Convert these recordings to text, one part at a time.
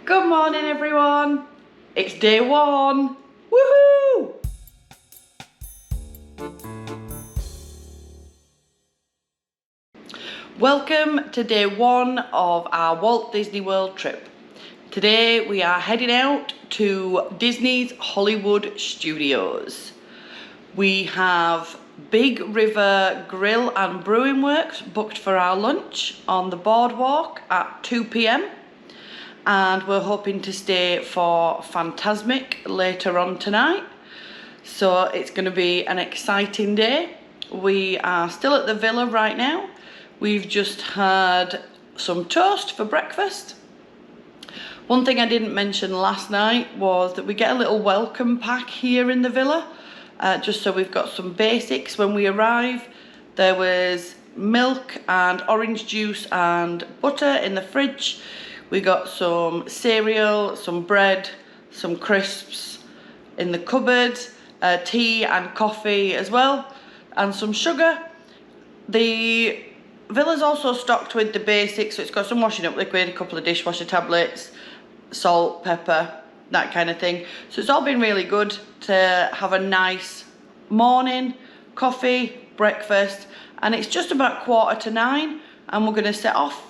Good morning everyone, it's day one, woohoo! Welcome to day one of our Walt Disney World trip. Today we are heading out to Disney's Hollywood Studios. We have Big River Grill and Brewing Works booked for our lunch on the boardwalk at 2 p.m. and we're hoping to stay for Phantasmic later on tonight. So it's going to be an exciting day. We are still at the villa right now. We've just had some toast for breakfast. One thing I didn't mention last night was that we get a little welcome pack here in the villa, just so we've got some basics when we arrive. There was milk and orange juice and butter in the fridge. We got some cereal, some bread, some crisps in the cupboard, tea and coffee as well, and some sugar. The villa's also stocked with the basics, so it's got some washing up liquid, a couple of dishwasher tablets, salt, pepper, that kind of thing. So it's all been really good to have a nice morning, coffee, breakfast, and it's just about 8:45 and we're going to set off.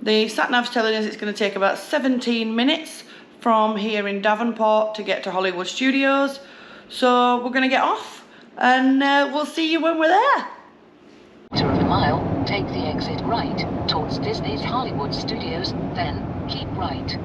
The sat-nav's telling us it's going to take about 17 minutes from here in Davenport to get to Hollywood Studios. So we're going to get off and we'll see you when we're there. Quarter of a mile, take the exit right towards Disney's Hollywood Studios, then keep right.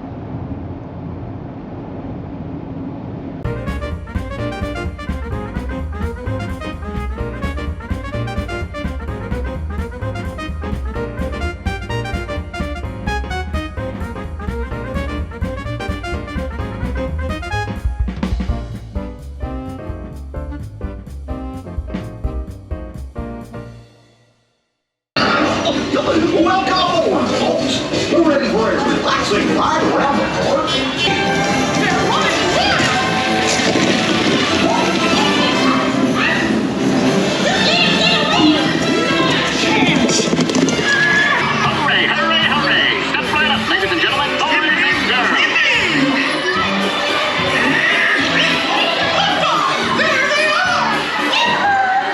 Welcome aboard, folks. We're ready for a relaxing ride around the park. Hurry, hurry, hurry! Step right up, ladies and gentlemen, boys and girls. There they are!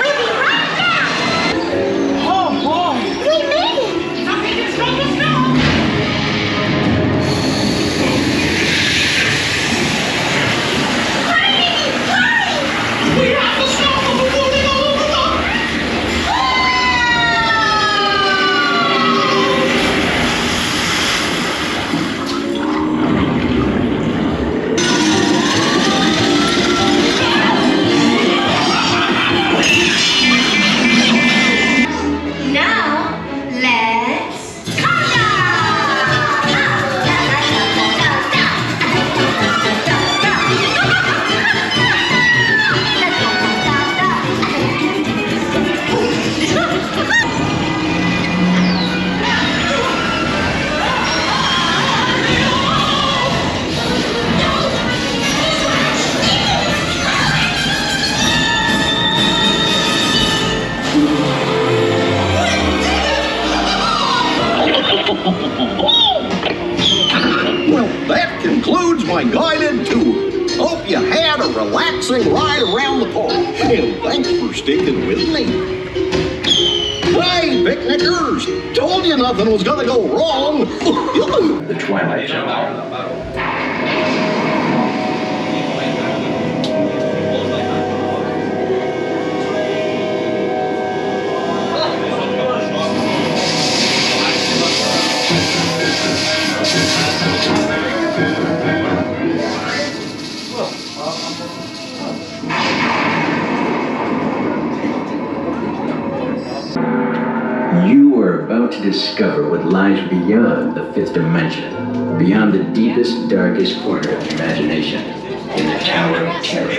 We'll be right back! Oh, boy! We made it! Something is going to stop! Hurry! We have the smell of the morning all over the... Now, let's Well, that concludes my guided tour. Hope you had a relaxing ride around the park, and thanks for sticking with me. Hey, picnickers! Told you nothing was gonna go wrong. The Twilight Zone. You are about to discover what lies beyond the fifth dimension, beyond the deepest, darkest corner of imagination, in the Tower of Terror.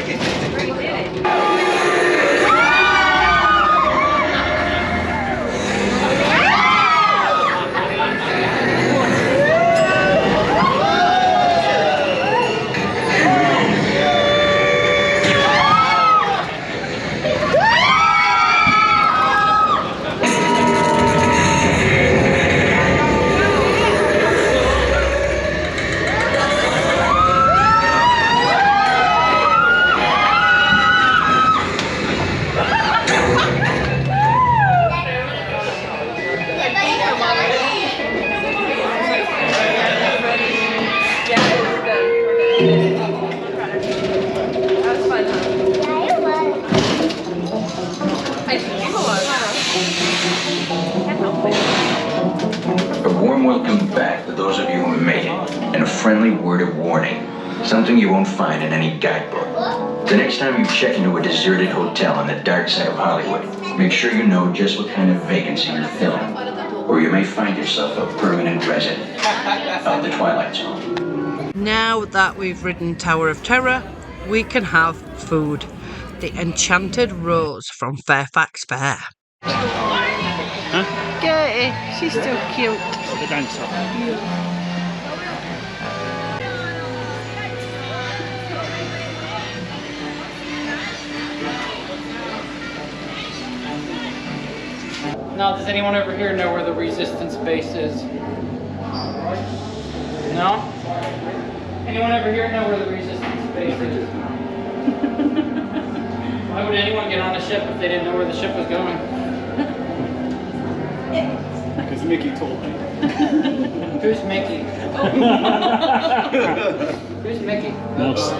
That's fun, huh? I think you A warm welcome back to those of you who made it, and a friendly word of warning. Something you won't find in any guidebook. The next time you check into a deserted hotel on the dark side of Hollywood, make sure you know just what kind of vacancy you're filling, or you may find yourself a permanent resident of the Twilight Zone. Now that we've ridden Tower of Terror, we can have food. The Enchanted Rose from Fairfax Fair. Huh? Gertie, she's so cute. The dancer. Now, does anyone over here know where the resistance base is? No? Anyone over here know where the resistance base is? Why would anyone get on a ship if they didn't know where the ship was going? Because Mickey told me. Who's Mickey? Who's Mickey? Mouse.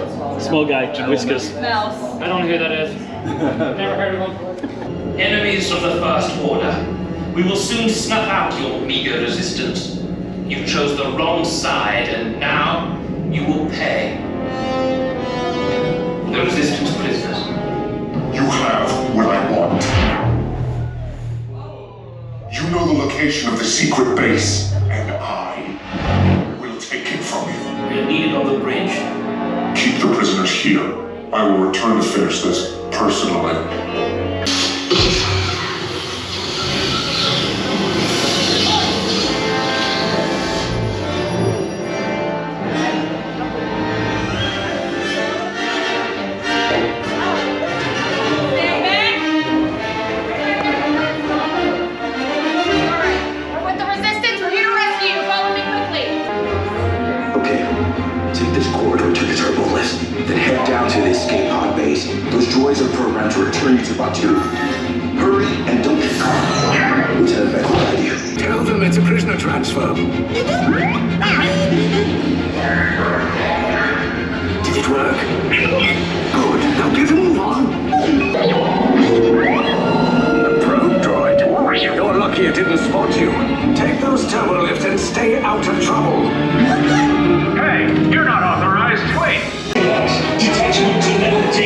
Small guy, whiskers. Mouse. I don't know who that is. Never heard of him. Enemies of the First Order, we will soon snuff out your meager resistance. You chose the wrong side, and now you will pay. The resistance prisoners. You have what I want. You know the location of the secret base, and I will take it from you. We'll need it on the bridge. Keep the prisoners here. I will return to finish this personally. To return you to Batu. Hurry and don't get caught. Lieutenant Beck will guide you. Tell them it's a prisoner transfer. Did it work? Good. Now get a move on. A probe droid. You're lucky it didn't spot you. Take those turbo lifts and stay out of trouble. Hey, you're not authorized. Wait. Detection to level D.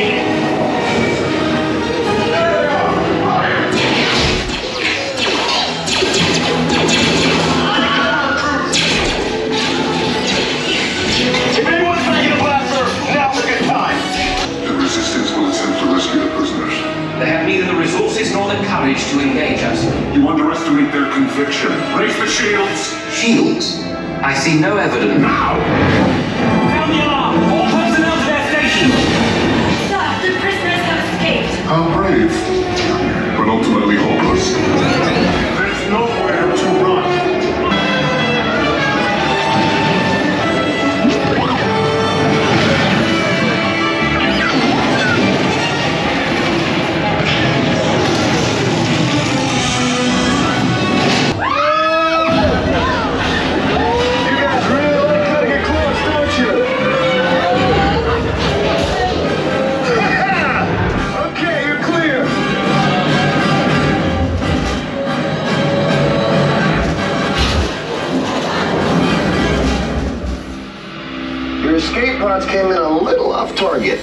They have neither the resources nor the courage to engage us. You underestimate their conviction. Raise the shields! Shields? I see no evidence. Now! Sound the alarm! All personnel to their stations! Sir, the prisoners have escaped. How brave, but ultimately hopeless. There's nowhere to run. Escape pods came in a little off target.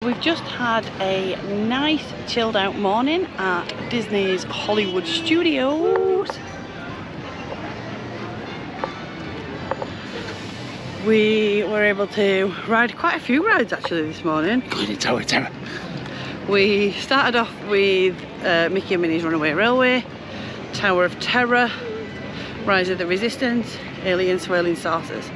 We've just had a nice chilled out morning at Disney's Hollywood Studios. We were able to ride quite a few rides actually this morning. Going to Tower Terror. We started off with Mickey and Minnie's Runaway Railway, Tower of Terror, Rise of the Resistance, Alien Swirling Saucers.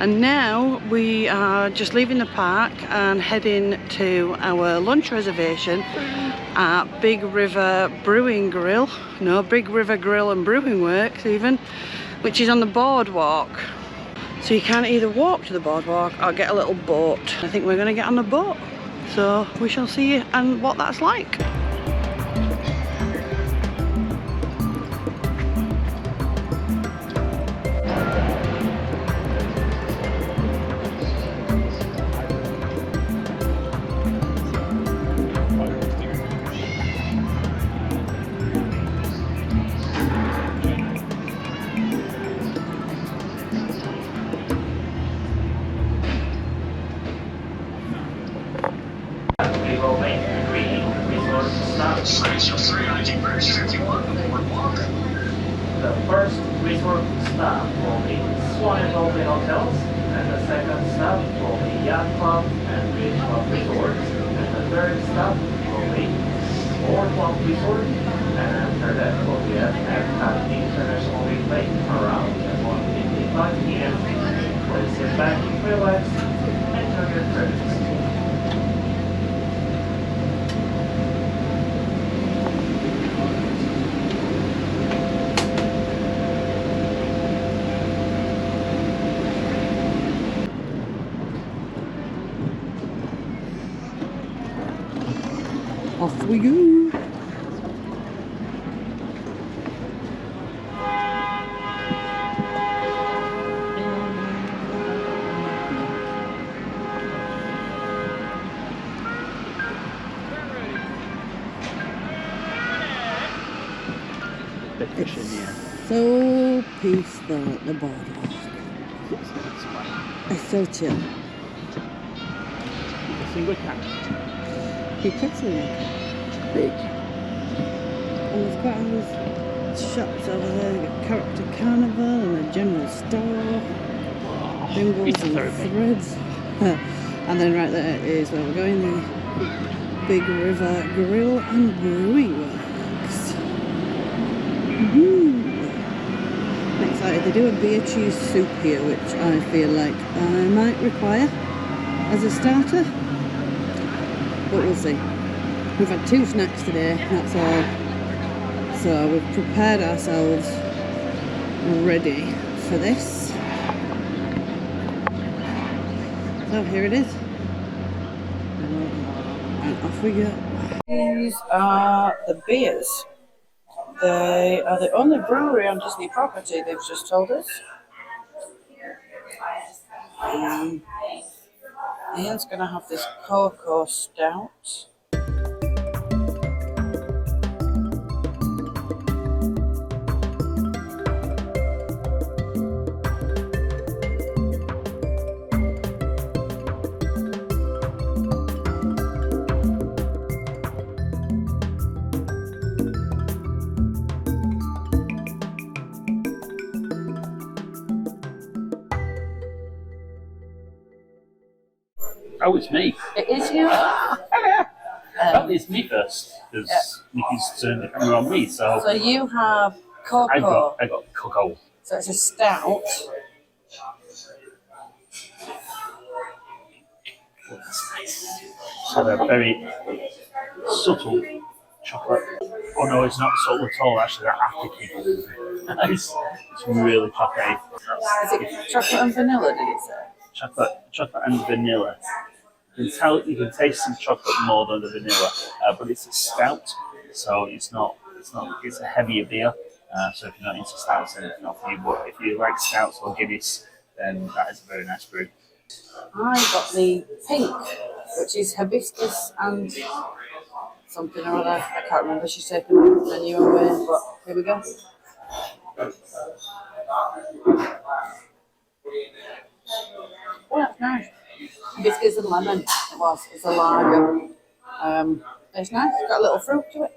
And now we are just leaving the park and heading to our lunch reservation at Big River Brewing Grill. No, Big River Grill and Brewing Works even, which is on the boardwalk. So you can either walk to the boardwalk or get a little boat. I think we're going to get on the boat. So we shall see and what that's like. Space of 390 Bridge 51 to Boardwalk. The first resort stop will be Swan and Dolphin Hotels, and the second stop will be Yacht Club and Beach Club Resorts, and the third stop will be Boardwalk Resort, and after that will be at Epcot International Replay around 1:55 p.m. Please sit back, relax, and enjoy your credits. Off we go. So peaceful at the boardwalk. It's so chill. A single cat. He puts in big. And there's quite all these shops over there. You've got Character Carnival and a general store. Bingles and threads. And then right there is where we're going, the Big River Grill and Brewing Works. I'm excited. They do a beer cheese soup here, which I feel like I might require as a starter. But we'll see. We've had 2 snacks today, that's all. So we've prepared ourselves ready for this. So here it is. And off we go. These are the beers. They are the only brewery on Disney property, they've just told us. Ian's going to have this cocoa stout. Oh, it's me. It is you. Well, it's me first, because Nikki's turned the camera on me, so... So you have cocoa. I got cocoa. So it's a stout. So they're very subtle chocolate. Oh no, it's not subtle at all, actually, they're applicated. It's really chocolatey. Is it chocolate and vanilla, did it say? Chocolate and vanilla. You can taste some chocolate more than the vanilla, but it's a stout, so it's a heavier beer. So if you're not into stouts, then it's not for you. But if you like stouts or Guinness, then that is a very nice brew. I got the pink, which is hibiscus and something or other. I can't remember. She's taken the menu away, but here we go. Oh, that's nice. Hibiscus and lemon. It was. It's a lager. It's nice. It's got a little fruit to it.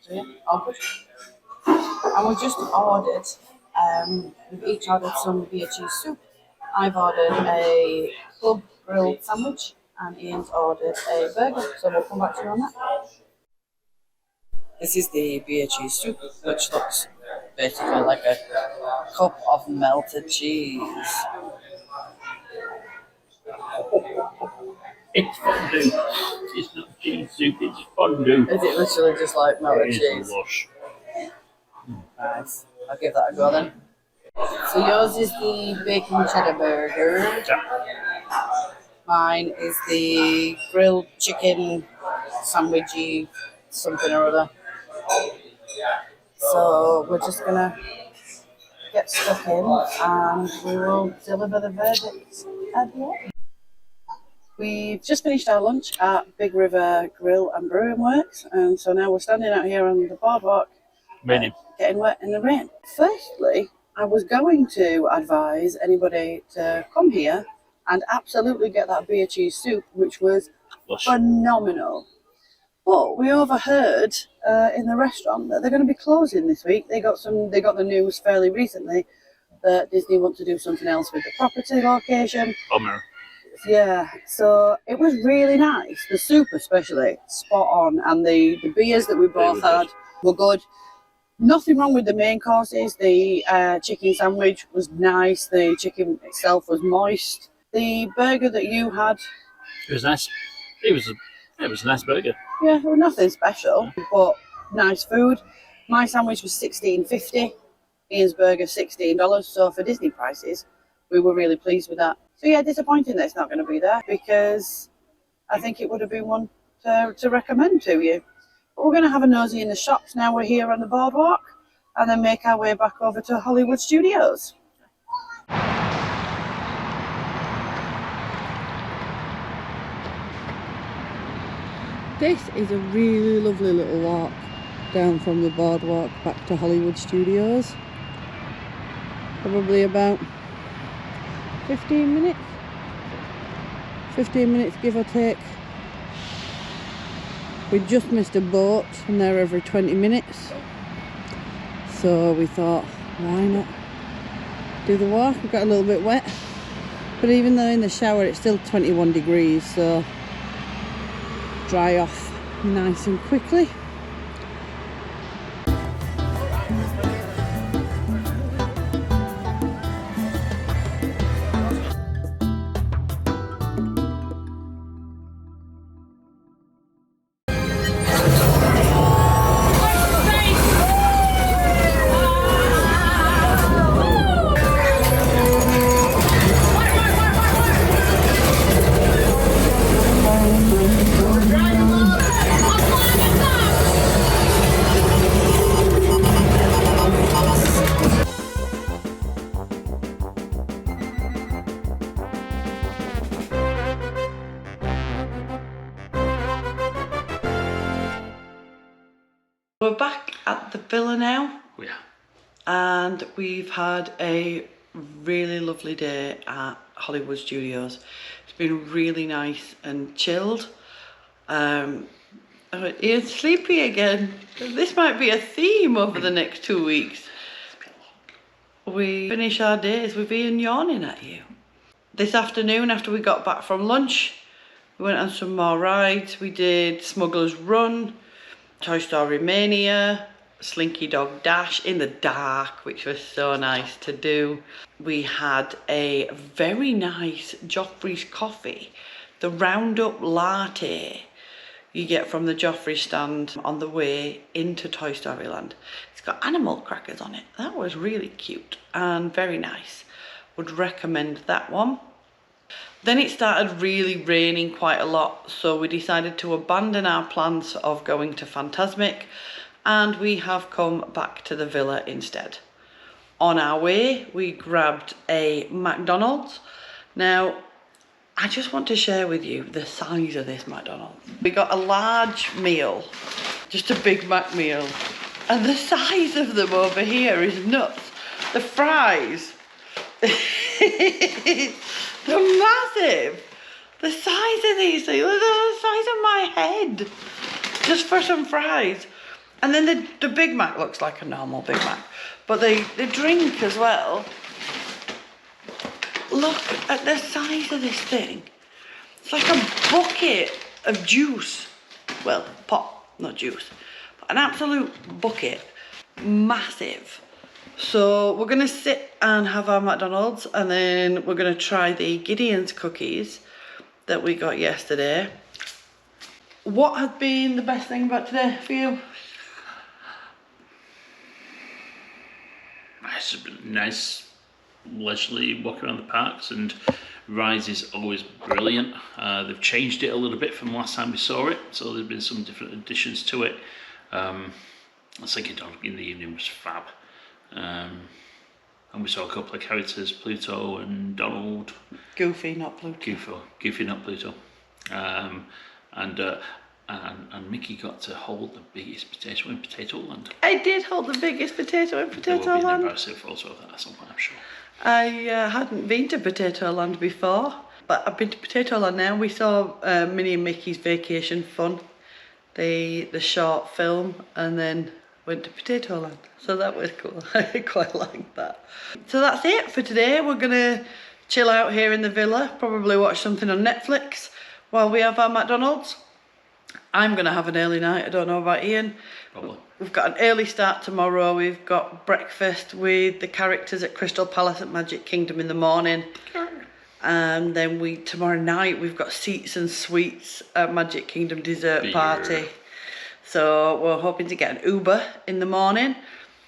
So yeah, all good. And we just ordered. We've each ordered some beer cheese soup. I've ordered a club grilled sandwich and Ian's ordered a burger, so we'll come back to you on that. This is the beer cheese soup, which looks basically like a cup of melted cheese. It's fondue. It's not cheese soup, it's fondue. Is it literally just like melted It is cheese? a lush. Nice. I'll give that a go then. So yours is the bacon cheddar burger. Yeah. Mine is the grilled chicken sandwichy something or other. So we're just gonna get stuck in and we will deliver the verdict at the end. We've just finished our lunch at Big River Grill and Brewing Works, and so now we're standing out here on the boardwalk, getting wet in the rain. Firstly, I was going to advise anybody to come here and absolutely get that beer cheese soup, which was phenomenal. But we overheard in the restaurant that they're going to be closing this week. They got the news fairly recently that Disney want to do something else with the property location. Bummer. Yeah, so it was really nice. The soup especially, spot on, and the beers that we both had were good. Nothing wrong with the main courses. The chicken sandwich was nice. The chicken itself was moist. The burger that you had, it was nice. It was a nice burger. Yeah, well, nothing special, but nice food. My sandwich was $16.50. Ian's burger $16. So for Disney prices, we were really pleased with that. So yeah, disappointing that it's not going to be there because I think it would have been one to recommend to you. But we're going to have a nosy in the shops now we're here on the boardwalk and then make our way back over to Hollywood Studios. This is a really lovely little walk down from the boardwalk back to Hollywood Studios. Probably about 15 minutes. 15 minutes give or take. We just missed a boat and they're every 20 minutes. So we thought, why not do the walk? We got a little bit wet. But even though in the shower it's still 21 degrees, so dry off nice and quickly. We're back at the villa now. Yeah. And we've had a really lovely day at Hollywood Studios. It's been really nice and chilled. Ian's sleepy again. This might be a theme over the next 2 weeks. We finish our days with Ian yawning at you. This afternoon, after we got back from lunch, we went on some more rides. We did Smugglers Run, Story Mania, Slinky Dog Dash in the dark, which was so nice to do. We had a very nice Joffrey's coffee, the Roundup Latte you get from the Joffrey stand on the way into Toy Story Land. It's got animal crackers on it. That was really cute and very nice. Would recommend that one. Then it started really raining quite a lot, so we decided to abandon our plans of going to Fantasmic and we have come back to the villa instead. On our way, we grabbed a McDonald's. Now, I just want to share with you the size of this McDonald's. We got a large meal, just a Big Mac meal, and the size of them over here is nuts. The fries, they're massive. The size of these things, they're the size of my head, just for some fries. And then the Big Mac looks like a normal Big Mac, but the drink as well. Look at the size of this thing. It's like a bucket of juice. Well, pop, not juice. But an absolute bucket. Massive. So we're going to sit and have our McDonald's, and then we're going to try the Gideon's cookies that we got yesterday. What has been the best thing about today for you? It's been nice, leisurely walk around the parks, and Rise is always brilliant. They've changed it a little bit from last time we saw it, so there's been some different additions to it. I think it in the evening was fab. And we saw a couple of characters, Pluto and Donald. Goofy, not Pluto. Goofy, not Pluto. And Mickey got to hold the biggest potato in Potato Land. I did hold the biggest potato in Potato Land. There will be an embarrassing photo of that at some point, I'm sure. I hadn't been to Potato Land before, but I've been to Potato Land now. We saw Minnie and Mickey's Vacation Fun, the short film, and then went to Potato Land. So that was cool. I quite like that. So that's it for today. We're gonna chill out here in the villa, probably watch something on Netflix while we have our McDonald's. I'm gonna have an early night. I don't know about Ian. Probably. We've got an early start tomorrow. We've got breakfast with the characters at Crystal Palace at Magic Kingdom in the morning. And then tomorrow night we've got seats and sweets at Magic Kingdom dessert party. So we're hoping to get an Uber in the morning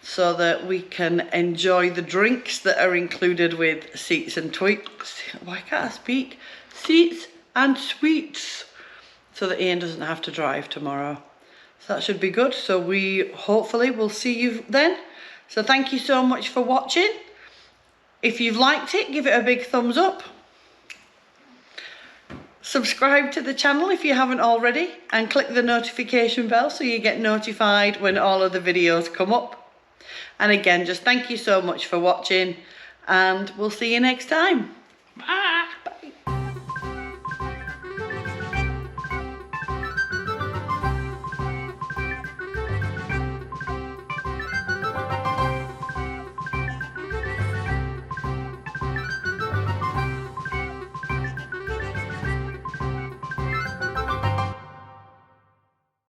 so that we can enjoy the drinks that are included with seats and tweets. Why can't I speak? Seats and sweets. So that Ian doesn't have to drive tomorrow. So that should be good. So we hopefully will see you then. So thank you so much for watching. If you've liked it, give it a big thumbs up. Subscribe to the channel if you haven't already, and click the notification bell so you get notified when all of the videos come up. And again, just thank you so much for watching, and we'll see you next time.